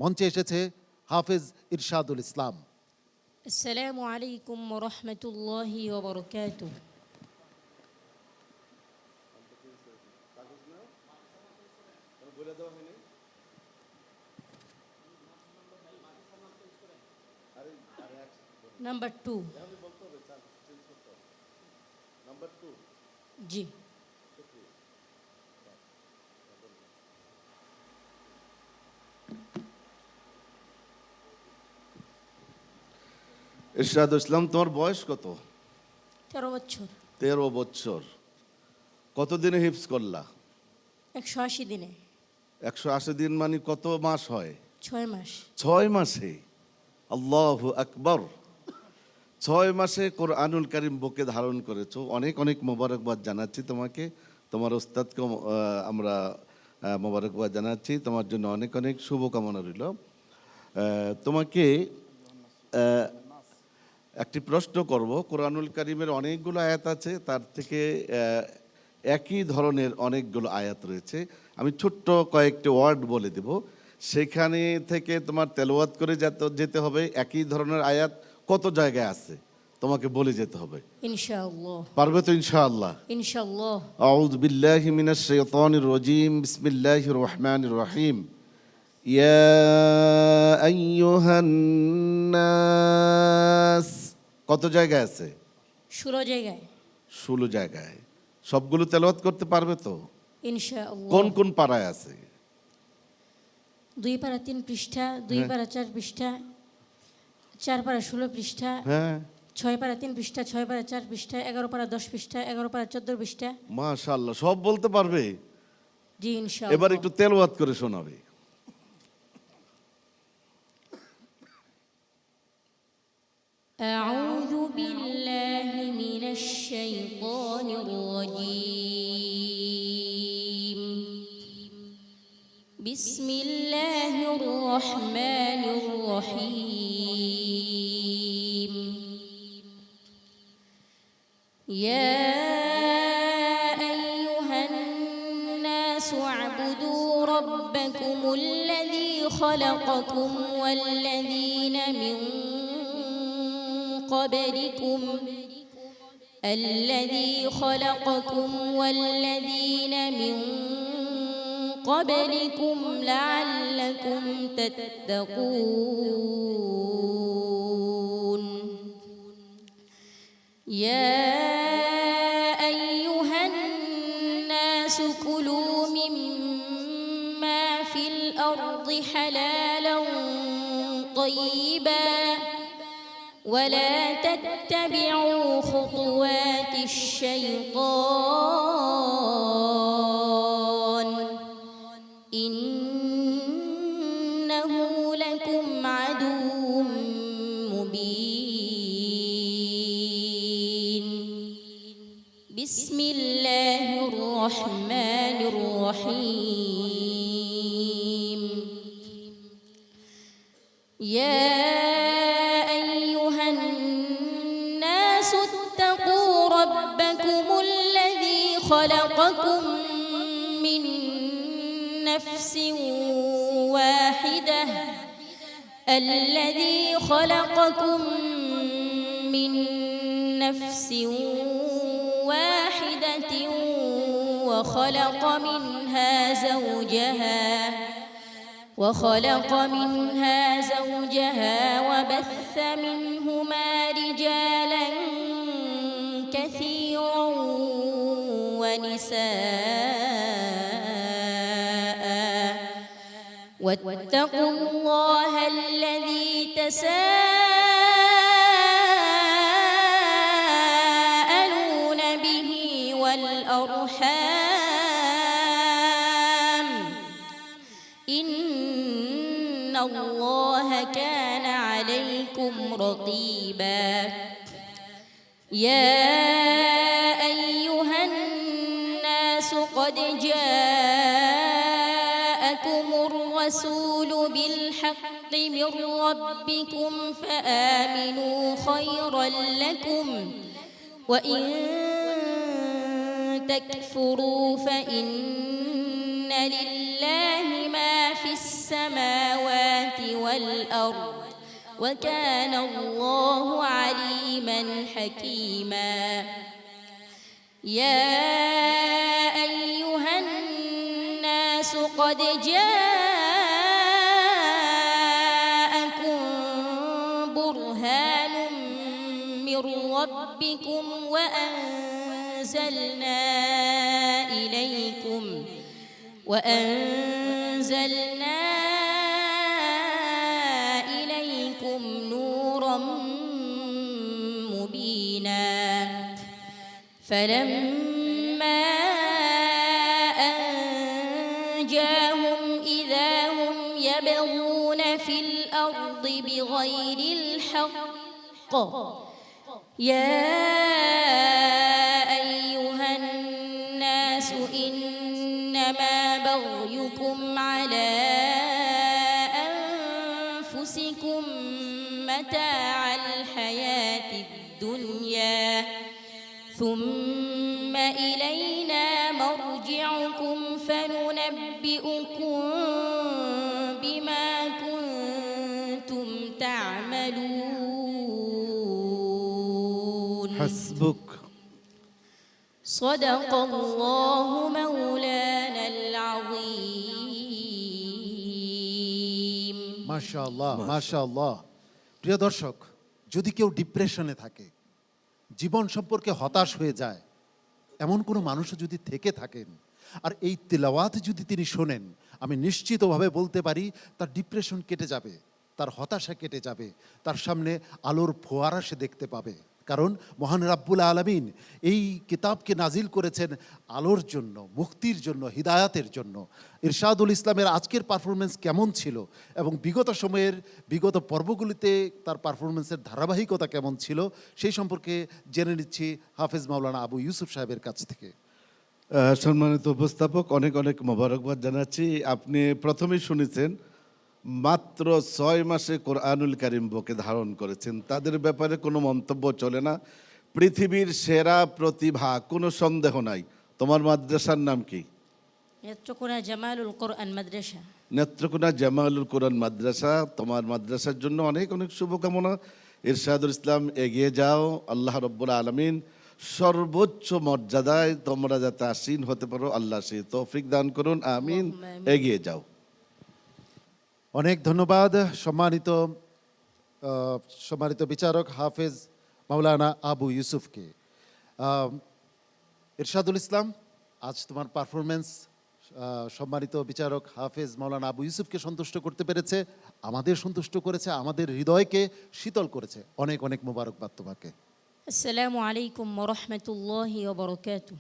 মঞ্চে এসেছে হাফেজ ইরশাদুল ইসলাম। আসসালামু আলাইকুম ওয়া রাহমাতুল্লাহি ওয়া বারাকাতুহু। নাম্বার 2 জি। ইরশাদুল ইসলাম, তোমার বয়স কত? 13 বছর। 13 বছর। কতদিনে হিফজ করলা? 180 দিনে। 180 দিন মানে কত মাস হয়? 6 মাস। 6 মাসে? আল্লাহু আকবার। 6 মাসে কোরআনুল কারীম বুকে ধারণ করেছো। অনেক অনেক মোবারকবাদ জানাচ্ছি তোমাকে। তোমার ওস্তাদকে আমরা মোবারকবাদ জানাচ্ছি। তোমার জন্য অনেক অনেক শুভকামনা রইল। তোমাকে একটি প্রশ্ন করব। কোরআনুল কারীমের অনেকগুলো আয়াত আছে, তার থেকে একই ধরনের অনেকগুলো আয়াত রয়েছে। আমি ছোট্ট কয়েকটি ওয়ার্ড বলে দেব, সেখানে থেকে তোমার তেলাওয়াত করে যেতে হবে। একই ধরনের আয়াত কত জায়গায় আছে তোমাকে বলে যেতে হবে। ইনশাআল্লাহ। পারবে তো? ইনশাআল্লাহ। ইনশাআল্লাহ। আউযু বিল্লাহি মিনাশ শাইতানির রাজীম। বিসমিল্লাহির রহমানির রহিম। ইয়া আইয়ুহান নাস। কত জায়গায় আছে? 16 জায়গায়। 16 জায়গায়। সবগুলো তেলাওয়াত করতে পারবে তো? ইনশাআল্লাহ। কোন কোন পারায় আছে? 2 পারা 3 পৃষ্ঠা, 2 পারা 4 পৃষ্ঠা, 4 পারা 16 পৃষ্ঠা, হ্যাঁ। 6 পারা 3 পৃষ্ঠা, 6 পারা 4 পৃষ্ঠা, 11 পারা 10 পৃষ্ঠা, 11 পারা 14 পৃষ্ঠা। মাশাআল্লাহ, সব বলতে পারবে। জি ইনশাআল্লাহ। এবার একটু তেলাওয়াত করে শোনাবে। أعوذ بالله من الشيطان الرجيم. بسم الله الرحمن الرحيم. يا أيها الناس اعبدوا ربكم الذي خلقكم والذين من قبلكم لعلكم تتقون. يا أيها الناس كلوا مما في الأرض حلالا طيبا ولا تتبعوا خطوات الشيطان إنه لكم عدو مبين. بسم الله الرحمن الرحيم. يا ربكم الذي خلقكم من نفس واحدة وخلق منها زوجها وبث منهما رجالا كثيرا ونساء واتقوا الله الذي تساءلون به والأرحام إن الله كان عليكم رقيبا. يا أيها الناس قد جاءكم الرسول بالحق من ربكم فآمنوا خيرا لكم وإن تكفروا فإن لله ما في السماوات والأرض وكان الله عليما حكيما يا أيها الناس قد جاءكم برهان من ربكم وأنزلنا إليكم نورا مبينا فلما أنجاهم إذا هم يبغون في الأرض بغير الحق يا أيها الناس إنما بغيكم على أنفسكم متاع الحياة الدنيا ثم إلينا مرجعكم فننبئكم بما كنتم تعملون حسبك صدق الله مولانا العظيم মাশাআল্লাহ মাশাআল্লাহ। প্রিয় দর্শক, যদি কেউ ডিপ্রেশনে থাকে, জীবন সম্পর্কে হতাশ হয়ে যায়, এমন কোনো মানুষও যদি থেকে থাকেন আর এই তিলাওয়াত যদি তিনি শোনেন, আমি নিশ্চিতভাবে বলতে পারি তার ডিপ্রেশন কেটে যাবে, তার হতাশা কেটে যাবে, তার সামনে আলোর ফোয়ারা সে দেখতে পাবে। কারণ মহান রাব্বুল আলামিন এই কিতাবকে নাজিল করেছেন আলোর জন্য, মুক্তির জন্য, হিদায়াতের জন্য। ইরশাদুল ইসলামের আজকের পারফরমেন্স কেমন ছিল এবং বিগত সময়ের বিগত পর্বগুলিতে তার পারফরমেন্সের ধারাবাহিকতা কেমন ছিল, সেই সম্পর্কে জেনে নিচ্ছি হাফেজ মাওলানা আবু ইউসুফ সাহেবের কাছ থেকে। সম্মানিত উপস্থাপক, অনেক অনেক মোবারকবাদ জানাচ্ছি। আপনি প্রথমেই শুনেছেন মাত্র 6 মাসে কোরআনুল কারীম বুকে ধারণ করেছেন, তাদের ব্যাপারে কোনো মন্তব্য চলে না। পৃথিবীর সেরা প্রতিভা, কোনো সন্দেহ নাই। তোমার মাদ্রাসার নাম কি? নেত্রকোনা জামালুল কোরআন মাদ্রাসা। নেত্রকোনা জামালুল কোরআন মাদ্রাসা। তোমার মাদ্রাসার জন্য অনেক অনেক শুভকামনা। ইরশাদুল ইসলাম, এগিয়ে যাও। আল্লাহ রব্বুল আলামিন সর্বোচ্চ মর্যাদায় তোমরা যাতে আসীন হতে পারো, আল্লাহ সেই তৌফিক দান করুন, আমিন। এগিয়ে যাও। অনেক ধন্যবাদ সম্মানিত বিচারক হাফেজ মাওলানা আবু ইউসুফকে। ইরশাদুল ইসলাম, আজ তোমার পারফরমেন্স সম্মানিত বিচারক হাফেজ মাওলানা আবু ইউসুফকে সন্তুষ্ট করতে পেরেছে, আমাদের সন্তুষ্ট করেছে, আমাদের হৃদয়কে শীতল করেছে। অনেক অনেক মোবারকবাদ তোমাকে। আসসালামু আলাইকুম ওয়া রাহমাতুল্লাহি ওয়া বারাকাতুহু।